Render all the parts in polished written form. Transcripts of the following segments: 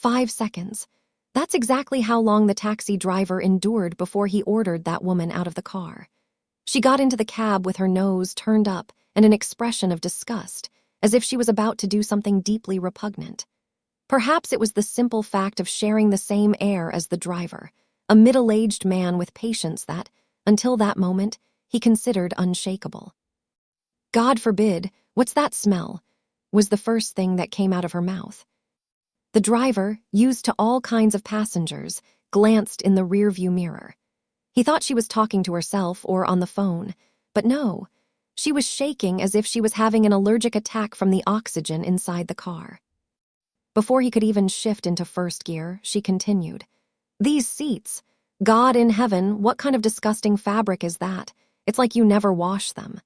5 seconds. That's exactly how long the taxi driver endured before he ordered that woman out of the car. She got into the cab with her nose turned up and an expression of disgust, as if she was about to do something deeply repugnant. Perhaps it was the simple fact of sharing the same air as the driver, a middle-aged man with patience that, until that moment, he considered unshakable. "God forbid, what's that smell?" was the first thing that came out of her mouth. The driver, used to all kinds of passengers, glanced in the rearview mirror. He thought she was talking to herself or on the phone, but no, she was shaking as if she was having an allergic attack from the oxygen inside the car. Before he could even shift into first gear, she continued, "These seats, God in heaven, what kind of disgusting fabric is that? It's like you never wash them."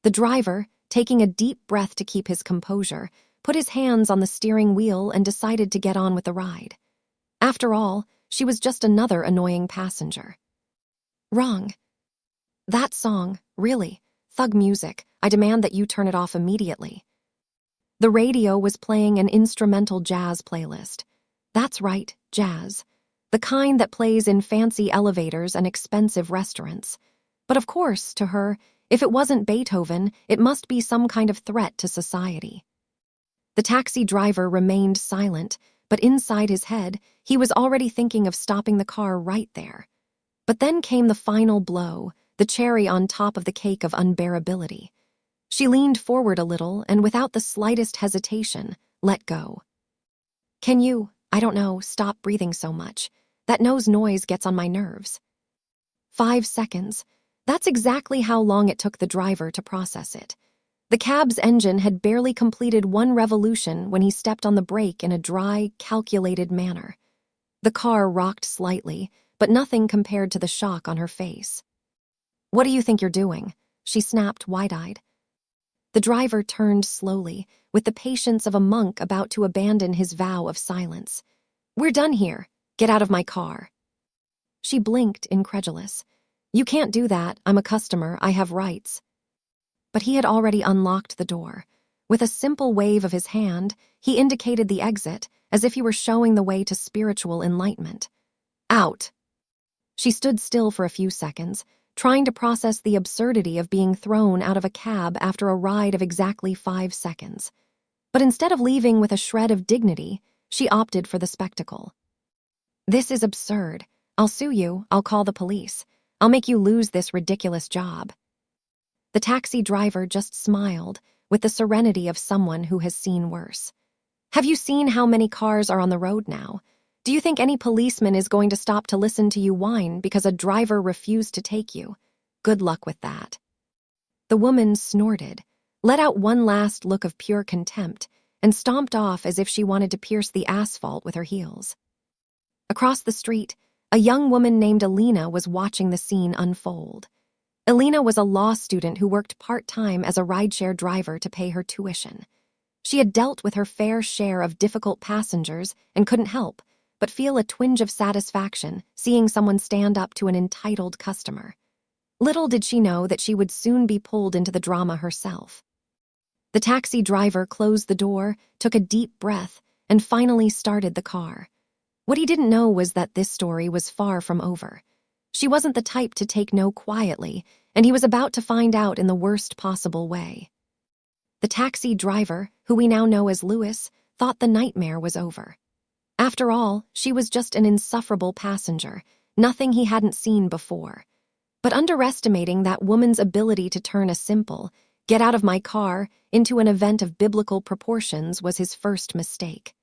The driver, taking a deep breath to keep his composure, put his hands on the steering wheel and decided to get on with the ride. After all, she was just another annoying passenger. "Wrong. That song, really, thug music, I demand that you turn it off immediately." The radio was playing an instrumental jazz playlist. That's right, jazz. The kind that plays in fancy elevators and expensive restaurants. But of course, to her, if it wasn't Beethoven, it must be some kind of threat to society. The taxi driver remained silent, but inside his head, he was already thinking of stopping the car right there. But then came the final blow, the cherry on top of the cake of unbearability. She leaned forward a little and without the slightest hesitation, let go. "Can you, I don't know, stop breathing so much? That nose noise gets on my nerves." 5 seconds. That's exactly how long it took the driver to process it. The cab's engine had barely completed one revolution when he stepped on the brake in a dry, calculated manner. The car rocked slightly, but nothing compared to the shock on her face. "What do you think you're doing?" she snapped wide-eyed. The driver turned slowly, with the patience of a monk about to abandon his vow of silence. "We're done here. Get out of my car." She blinked, incredulous. "You can't do that. I'm a customer. I have rights." But he had already unlocked the door. With a simple wave of his hand, he indicated the exit, as if he were showing the way to spiritual enlightenment. "Out." She stood still for a few seconds, trying to process the absurdity of being thrown out of a cab after a ride of exactly 5 seconds. But instead of leaving with a shred of dignity, she opted for the spectacle. "This is absurd. I'll sue you. I'll call the police. I'll make you lose this ridiculous job." The taxi driver just smiled, with the serenity of someone who has seen worse. "Have you seen how many cars are on the road now? Do you think any policeman is going to stop to listen to you whine because a driver refused to take you? Good luck with that." The woman snorted, let out one last look of pure contempt, and stomped off as if she wanted to pierce the asphalt with her heels. Across the street, a young woman named Alina was watching the scene unfold. Alina was a law student who worked part-time as a rideshare driver to pay her tuition. She had dealt with her fair share of difficult passengers and couldn't help but feel a twinge of satisfaction seeing someone stand up to an entitled customer. Little did she know that she would soon be pulled into the drama herself. The taxi driver closed the door, took a deep breath, and finally started the car. What he didn't know was that this story was far from over. She wasn't the type to take no quietly, and he was about to find out in the worst possible way. The taxi driver, who we now know as Louis, thought the nightmare was over. After all, she was just an insufferable passenger, nothing he hadn't seen before. But underestimating that woman's ability to turn a simple, "get out of my car," into an event of biblical proportions was his first mistake.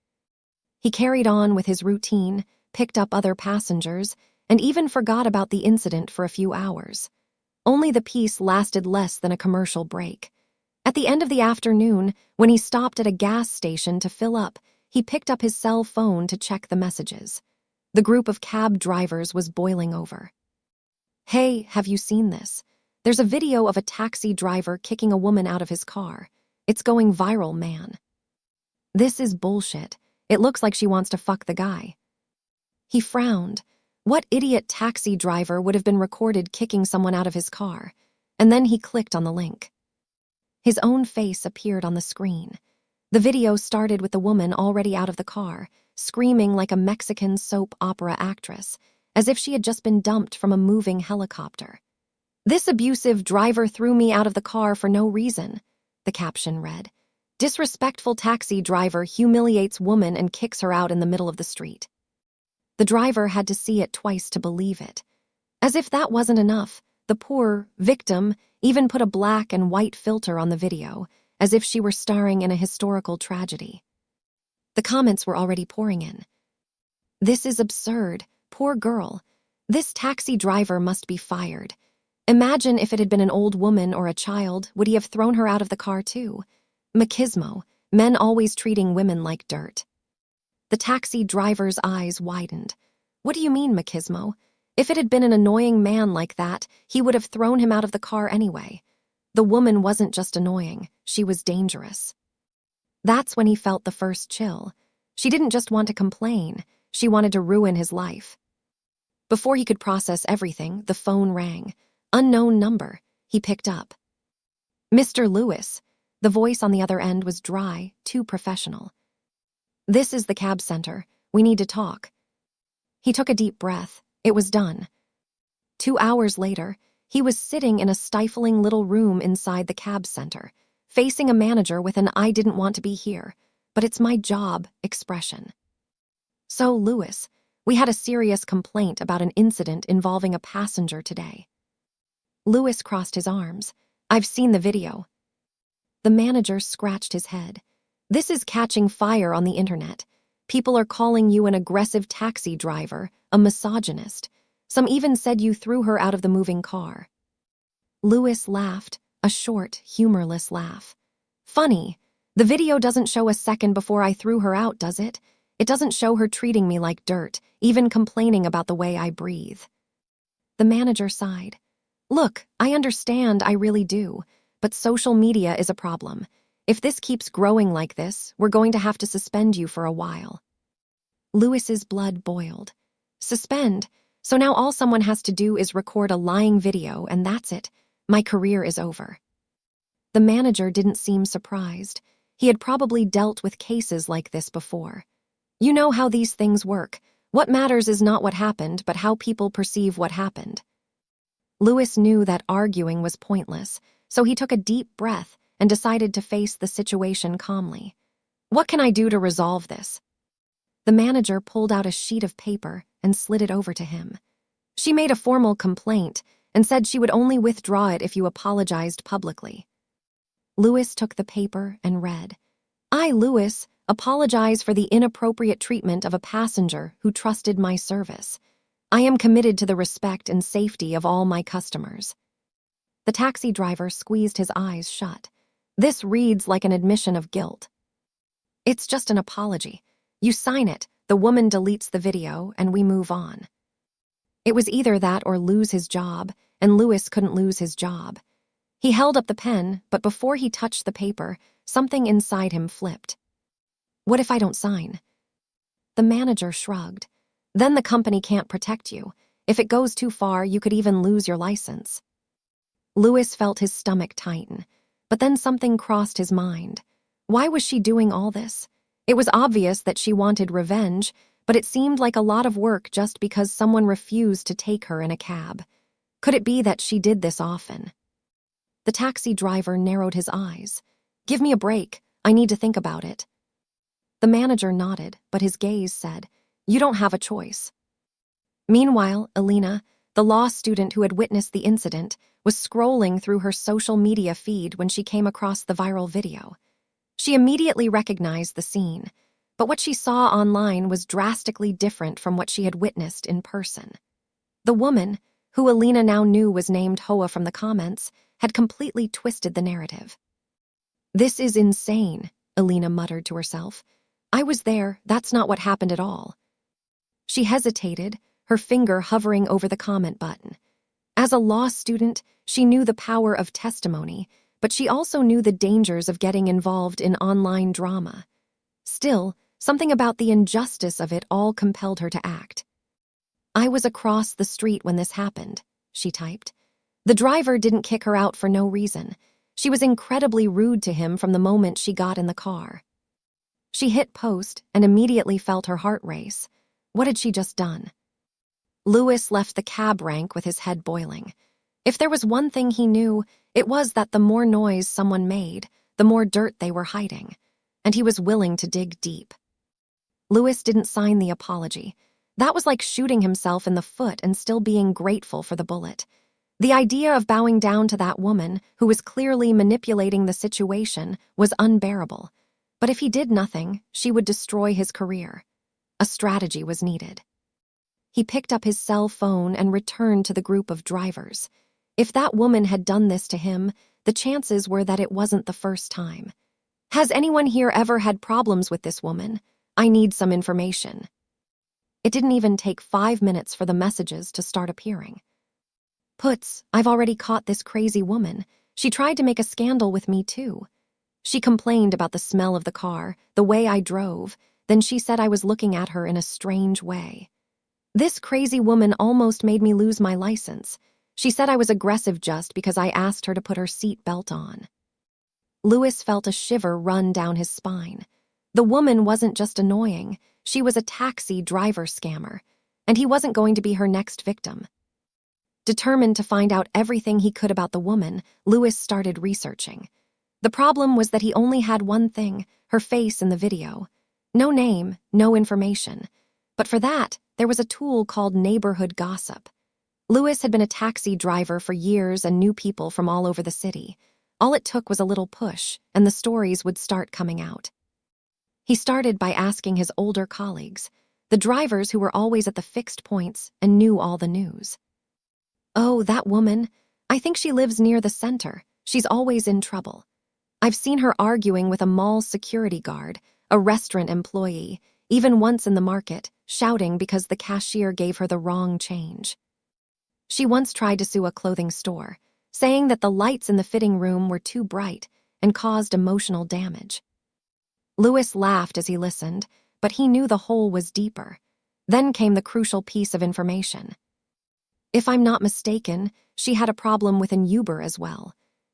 He carried on with his routine, picked up other passengers, and even forgot about the incident for a few hours. Only the peace lasted less than a commercial break. At the end of the afternoon, when he stopped at a gas station to fill up, he picked up his cell phone to check the messages. The group of cab drivers was boiling over. "Hey, have you seen this? There's a video of a taxi driver kicking a woman out of his car. It's going viral, man." "This is bullshit. It looks like she wants to fuck the guy." He frowned. What idiot taxi driver would have been recorded kicking someone out of his car? And then he clicked on the link. His own face appeared on the screen. The video started with the woman already out of the car, screaming like a Mexican soap opera actress, as if she had just been dumped from a moving helicopter. "This abusive driver threw me out of the car for no reason," the caption read. "Disrespectful taxi driver humiliates woman and kicks her out in the middle of the street." The driver had to see it twice to believe it. As if that wasn't enough, the poor victim even put a black and white filter on the video, as if she were starring in a historical tragedy. The comments were already pouring in. "This is absurd. Poor girl. This taxi driver must be fired. Imagine if it had been an old woman or a child, would he have thrown her out of the car too? Machismo, men always treating women like dirt." The taxi driver's eyes widened. "What do you mean, machismo? If it had been an annoying man like that, he would have thrown him out of the car anyway. The woman wasn't just annoying, she was dangerous." That's when he felt the first chill. She didn't just want to complain, she wanted to ruin his life. Before he could process everything, the phone rang. Unknown number. He picked up. "Mr. Lewis." The voice on the other end was dry, too professional. "This is the cab center. We need to talk." He took a deep breath. It was done. 2 hours later, he was sitting in a stifling little room inside the cab center, facing a manager with an "I didn't want to be here, but it's my job" expression. "So, Lewis, we had a serious complaint about an incident involving a passenger today." Lewis crossed his arms. "I've seen the video." The manager scratched his head. "This is catching fire on the internet. People are calling you an aggressive taxi driver, a misogynist. Some even said you threw her out of the moving car." Lewis laughed, a short, humorless laugh. "Funny. The video doesn't show a second before I threw her out, does it? It doesn't show her treating me like dirt, even complaining about the way I breathe." The manager sighed. "Look, I understand, I really do, but social media is a problem. If this keeps growing like this, we're going to have to suspend you for a while." Lewis's blood boiled. Suspend? So now all someone has to do is record a lying video and that's it. My career is over. The manager didn't seem surprised. He had probably dealt with cases like this before. "You know how these things work. What matters is not what happened, but how people perceive what happened." Lewis knew that arguing was pointless, so he took a deep breath and decided to face the situation calmly. "What can I do to resolve this?" The manager pulled out a sheet of paper and slid it over to him. "She made a formal complaint and said she would only withdraw it if you apologized publicly." Lewis took the paper and read, "I, Lewis, apologize for the inappropriate treatment of a passenger who trusted my service. I am committed to the respect and safety of all my customers." The taxi driver squeezed his eyes shut. This reads like an admission of guilt. "It's just an apology. You sign it, the woman deletes the video, and we move on." It was either that or lose his job, and Lewis couldn't lose his job. He held up the pen, but before he touched the paper, something inside him flipped. "What if I don't sign?" The manager shrugged. "Then the company can't protect you. If it goes too far, you could even lose your license." Lewis felt his stomach tighten, but then something crossed his mind. Why was she doing all this? It was obvious that she wanted revenge, but it seemed like a lot of work just because someone refused to take her in a cab. Could it be that she did this often? The taxi driver narrowed his eyes. "Give me a break. I need to think about it." The manager nodded, but his gaze said, "You don't have a choice." Meanwhile, Elena, the law student who had witnessed the incident, was scrolling through her social media feed when she came across the viral video. She immediately recognized the scene, but what she saw online was drastically different from what she had witnessed in person. The woman, who Elena now knew was named Hoa from the comments, had completely twisted the narrative. "This is insane," Elena muttered to herself. "I was there, that's not what happened at all." She hesitated, her finger hovering over the comment button. As a law student, she knew the power of testimony, but she also knew the dangers of getting involved in online drama. Still, something about the injustice of it all compelled her to act. "I was across the street when this happened," she typed. "The driver didn't kick her out for no reason. She was incredibly rude to him from the moment she got in the car." She hit post and immediately felt her heart race. What had she just done? Louis left the cab rank with his head boiling. If there was one thing he knew, it was that the more noise someone made, the more dirt they were hiding, and he was willing to dig deep. Louis didn't sign the apology. That was like shooting himself in the foot and still being grateful for the bullet. The idea of bowing down to that woman, who was clearly manipulating the situation, was unbearable. But if he did nothing, she would destroy his career. A strategy was needed. He picked up his cell phone and returned to the group of drivers. If that woman had done this to him, the chances were that it wasn't the first time. Has anyone here ever had problems with this woman? I need some information. It didn't even take 5 minutes for the messages to start appearing. Puts, I've already caught this crazy woman. She tried to make a scandal with me too. She complained about the smell of the car, the way I drove, then she said I was looking at her in a strange way. This crazy woman almost made me lose my license. She said I was aggressive just because I asked her to put her seat belt on. Louis felt a shiver run down his spine. The woman wasn't just annoying, she was a taxi driver scammer, and he wasn't going to be her next victim. Determined to find out everything he could about the woman, Louis started researching. The problem was that he only had one thing, her face in the video. No name, no information. But for that, there was a tool called neighborhood gossip. Louis had been a taxi driver for years and knew people from all over the city. All it took was a little push, and the stories would start coming out. He started by asking his older colleagues, the drivers who were always at the fixed points and knew all the news. Oh, that woman. I think she lives near the center. She's always in trouble. I've seen her arguing with a mall security guard, a restaurant employee, even once in the market, shouting because the cashier gave her the wrong change. She once tried to sue a clothing store, saying that the lights in the fitting room were too bright and caused emotional damage. Louis laughed as he listened, but he knew the hole was deeper. Then came the crucial piece of information. If I'm not mistaken, she had a problem with an Uber as well.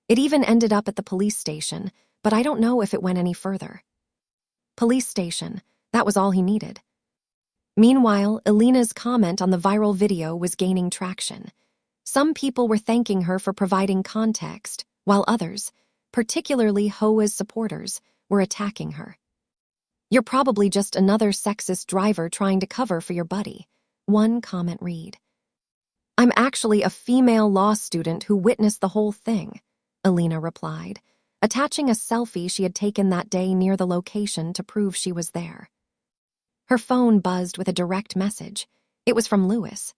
It even ended up at the police station, but I don't know if it went any further. Police station, that was all he needed. Meanwhile, Elena's comment on the viral video was gaining traction. Some people were thanking her for providing context, while others, particularly Hoa's supporters, were attacking her. You're probably just another sexist driver trying to cover for your buddy, one comment read. I'm actually a female law student who witnessed the whole thing, Elena replied, attaching a selfie she had taken that day near the location to prove she was there. Her phone buzzed with a direct message. It was from Louis.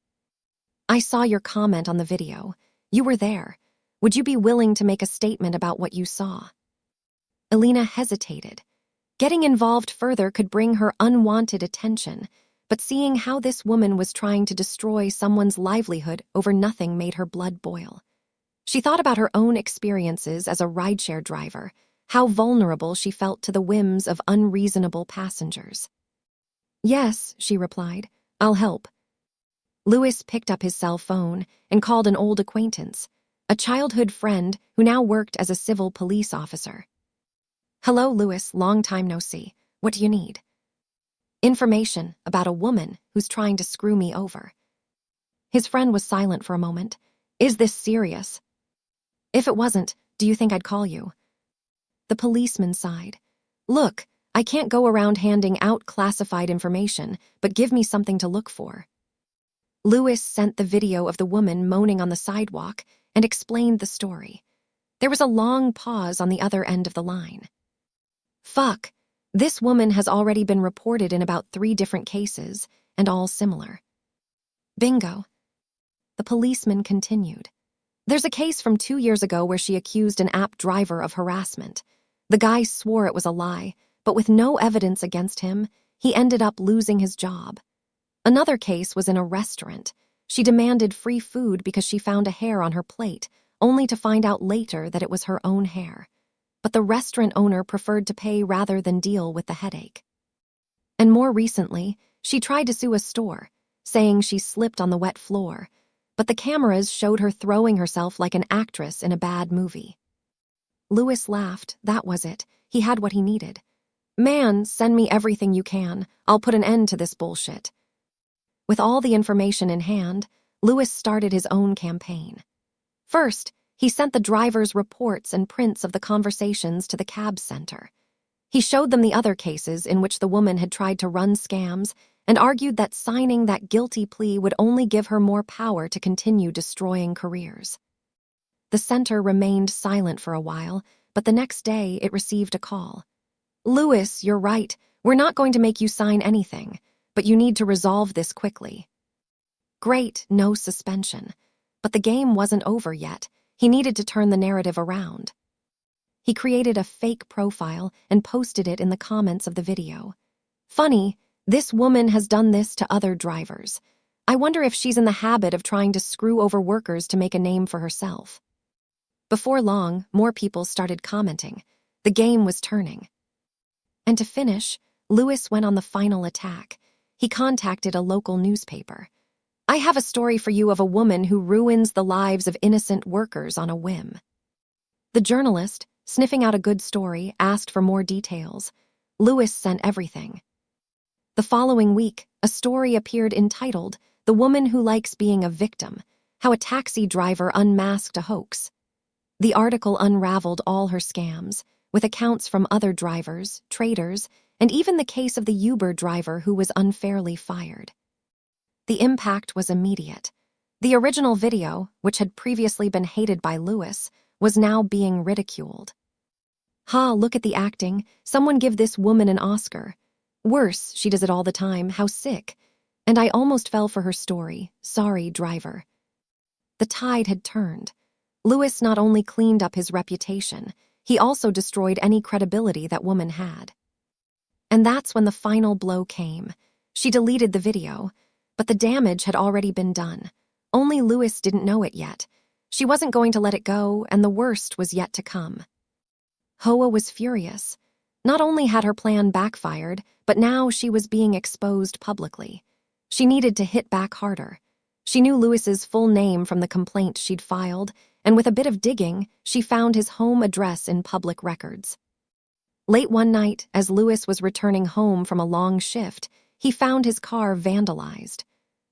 I saw your comment on the video. You were there. Would you be willing to make a statement about what you saw? Elena hesitated. Getting involved further could bring her unwanted attention, but seeing how this woman was trying to destroy someone's livelihood over nothing made her blood boil. She thought about her own experiences as a rideshare driver, how vulnerable she felt to the whims of unreasonable passengers. Yes, she replied, I'll help. Louis picked up his cell phone and called an old acquaintance, a childhood friend who now worked as a civil police officer. Hello, Louis, long time no see. What do you need? Information about a woman who's trying to screw me over. His friend was silent for a moment. Is this serious? If it wasn't, do you think I'd call you? The policeman sighed. Look, I can't go around handing out classified information, but give me something to look for. Louis sent the video of the woman moaning on the sidewalk and explained the story. There was a long pause on the other end of the line. Fuck, this woman has already been reported in about 3 different cases, and all similar. Bingo. The policeman continued. There's a case from 2 years ago where she accused an app driver of harassment. The guy swore it was a lie, but with no evidence against him, he ended up losing his job. Another case was in a restaurant. She demanded free food because she found a hair on her plate, only to find out later that it was her own hair. But the restaurant owner preferred to pay rather than deal with the headache. And more recently, she tried to sue a store, saying she slipped on the wet floor, but the cameras showed her throwing herself like an actress in a bad movie. Louis laughed. That was it. He had what he needed. Man, send me everything you can. I'll put an end to this bullshit. With all the information in hand, Lewis started his own campaign. First, he sent the drivers reports and prints of the conversations to the cab center. He showed them the other cases in which the woman had tried to run scams and argued that signing that guilty plea would only give her more power to continue destroying careers. The center remained silent for a while, but the next day it received a call. Lewis, you're right. We're not going to make you sign anything, but you need to resolve this quickly. Great, no suspension. But the game wasn't over yet. He needed to turn the narrative around. He created a fake profile and posted it in the comments of the video. Funny, this woman has done this to other drivers. I wonder if she's in the habit of trying to screw over workers to make a name for herself. Before long, more people started commenting. The game was turning. And to finish, Lewis went on the final attack. He contacted a local newspaper. I have a story for you of a woman who ruins the lives of innocent workers on a whim. The journalist, sniffing out a good story, asked for more details. Lewis sent everything. The following week, a story appeared entitled, The Woman Who Likes Being a Victim, How a Taxi Driver Unmasked a Hoax. The article unraveled all her scams, with accounts from other drivers, traders, and even the case of the Uber driver who was unfairly fired. The impact was immediate. The original video, which had previously been hated by Lewis, was now being ridiculed. Ha, look at the acting. Someone give this woman an Oscar. Worse, she does it all the time. How sick. And I almost fell for her story. Sorry, driver. The tide had turned. Lewis not only cleaned up his reputation, he also destroyed any credibility that woman had. And that's when the final blow came. She deleted the video, but the damage had already been done. Only Lewis didn't know it yet. She wasn't going to let it go, and the worst was yet to come. Hoa was furious. Not only had her plan backfired, but now she was being exposed publicly. She needed to hit back harder. She knew Lewis's full name from the complaint she'd filed, and with a bit of digging, she found his home address in public records. Late one night, as Lewis was returning home from a long shift, he found his car vandalized.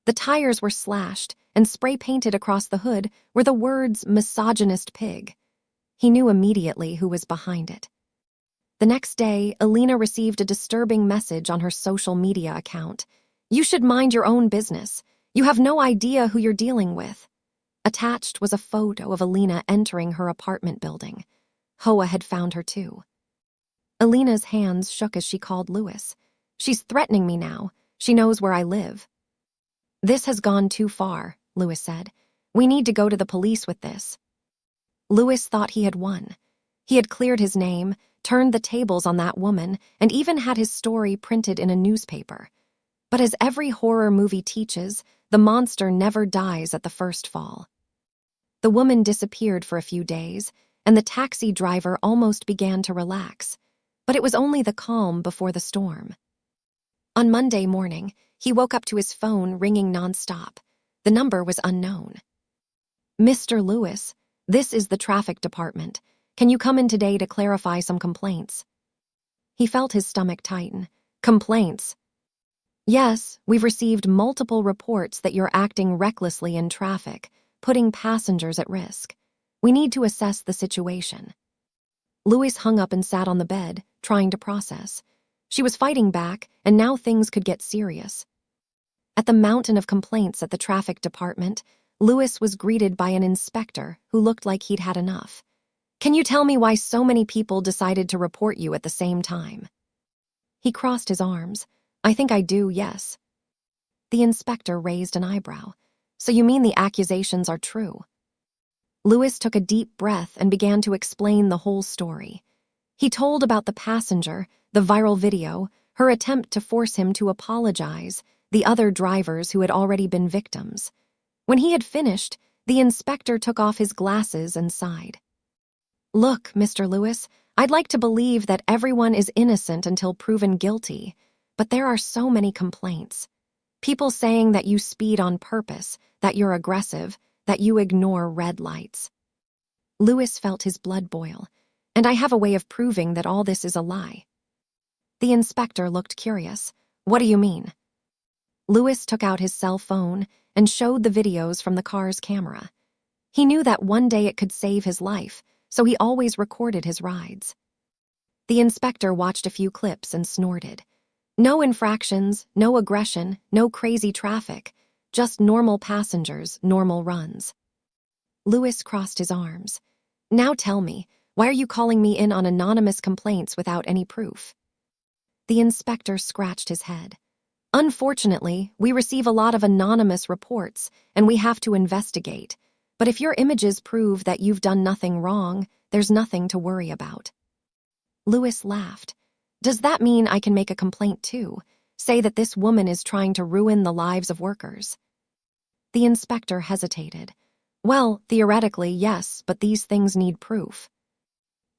The tires were slashed, and spray-painted across the hood were the words misogynist pig. He knew immediately who was behind it. The next day, Alina received a disturbing message on her social media account. You should mind your own business. You have no idea who you're dealing with. Attached was a photo of Alina entering her apartment building. Hoa had found her too. Alina's hands shook as she called Lewis. She's threatening me now. She knows where I live. This has gone too far, Lewis said. We need to go to the police with this. Lewis thought he had won. He had cleared his name, turned the tables on that woman, and even had his story printed in a newspaper. But as every horror movie teaches, the monster never dies at the first fall. The woman disappeared for a few days, and the taxi driver almost began to relax. But it was only the calm before the storm. On Monday morning, he woke up to his phone ringing nonstop. The number was unknown. Mr. Lewis, this is the traffic department. Can you come in today to clarify some complaints? He felt his stomach tighten. Complaints? Yes, we've received multiple reports that you're acting recklessly in traffic, putting passengers at risk. We need to assess the situation. Lewis hung up and sat on the bed, trying to process. She was fighting back, and now things could get serious. At the mountain of complaints at the traffic department, Lewis was greeted by an inspector who looked like he'd had enough. Can you tell me why so many people decided to report you at the same time? He crossed his arms. I think I do, yes. The inspector raised an eyebrow. So you mean the accusations are true? Lewis took a deep breath and began to explain the whole story. He told about the passenger, the viral video, her attempt to force him to apologize, the other drivers who had already been victims. When he had finished, the inspector took off his glasses and sighed. Look, Mr. Lewis, I'd like to believe that everyone is innocent until proven guilty, but there are so many complaints. People saying that you speed on purpose, that you're aggressive, that you ignore red lights. Lewis felt his blood boil, and I have a way of proving that all this is a lie. The inspector looked curious. What do you mean? Louis took out his cell phone and showed the videos from the car's camera. He knew that one day it could save his life, so he always recorded his rides. The inspector watched a few clips and snorted. No infractions, no aggression, no crazy traffic, just normal passengers, normal runs. Louis crossed his arms. Now tell me, why are you calling me in on anonymous complaints without any proof? The inspector scratched his head. Unfortunately, we receive a lot of anonymous reports, and we have to investigate. But if your images prove that you've done nothing wrong, there's nothing to worry about. Louis laughed. Does that mean I can make a complaint too? Say that this woman is trying to ruin the lives of workers? The inspector hesitated. Well, theoretically, yes, but these things need proof.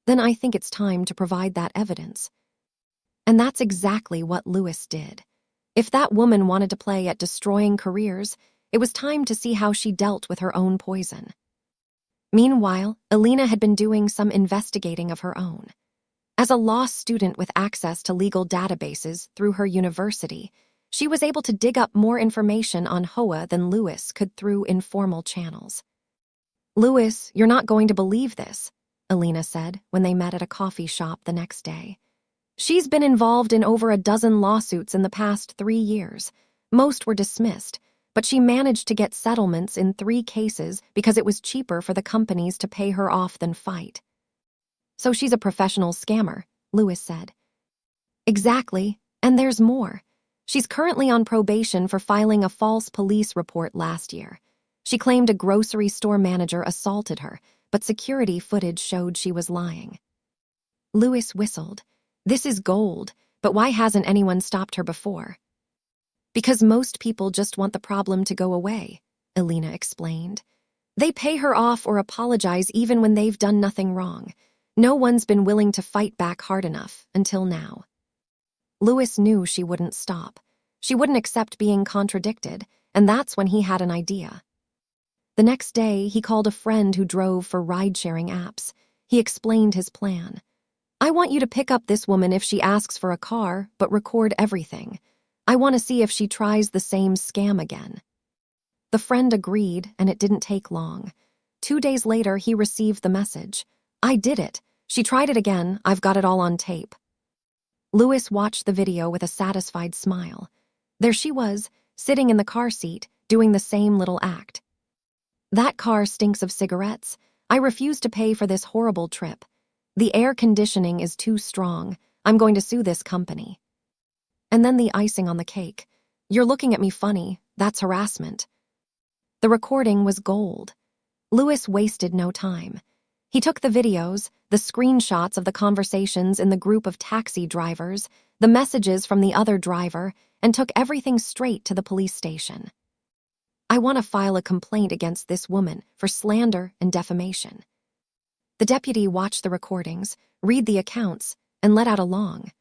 Then I think it's time to provide that evidence. And that's exactly what Louis did. If that woman wanted to play at destroying careers, it was time to see how she dealt with her own poison. Meanwhile, Alina had been doing some investigating of her own. As a law student with access to legal databases through her university, she was able to dig up more information on Hoa than Louis could through informal channels. Louis, you're not going to believe this, Alina said when they met at a coffee shop the next day. She's been involved in over a dozen lawsuits in the past 3 years. Most were dismissed, but she managed to get settlements in 3 cases because it was cheaper for the companies to pay her off than fight. So she's a professional scammer, Louis said. Exactly, and there's more. She's currently on probation for filing a false police report last year. She claimed a grocery store manager assaulted her, but security footage showed she was lying. Louis whistled. This is gold, but why hasn't anyone stopped her before? Because most people just want the problem to go away, Alina explained. They pay her off or apologize even when they've done nothing wrong. No one's been willing to fight back hard enough until now. Louis knew she wouldn't stop. She wouldn't accept being contradicted, and that's when he had an idea. The next day, he called a friend who drove for ride-sharing apps. He explained his plan. I want you to pick up this woman if she asks for a car, but record everything. I want to see if she tries the same scam again. The friend agreed, and it didn't take long. 2 days later, he received the message. I did it. She tried it again. I've got it all on tape. Louis watched the video with a satisfied smile. There she was, sitting in the car seat, doing the same little act. That car stinks of cigarettes. I refuse to pay for this horrible trip. The air conditioning is too strong. I'm going to sue this company. And then the icing on the cake. You're looking at me funny. That's harassment. The recording was gold. Louis wasted no time. He took the videos, the screenshots of the conversations in the group of taxi drivers, the messages from the other driver, and took everything straight to the police station. I want to file a complaint against this woman for slander and defamation. The deputy watched the recordings, read the accounts, and let out a long,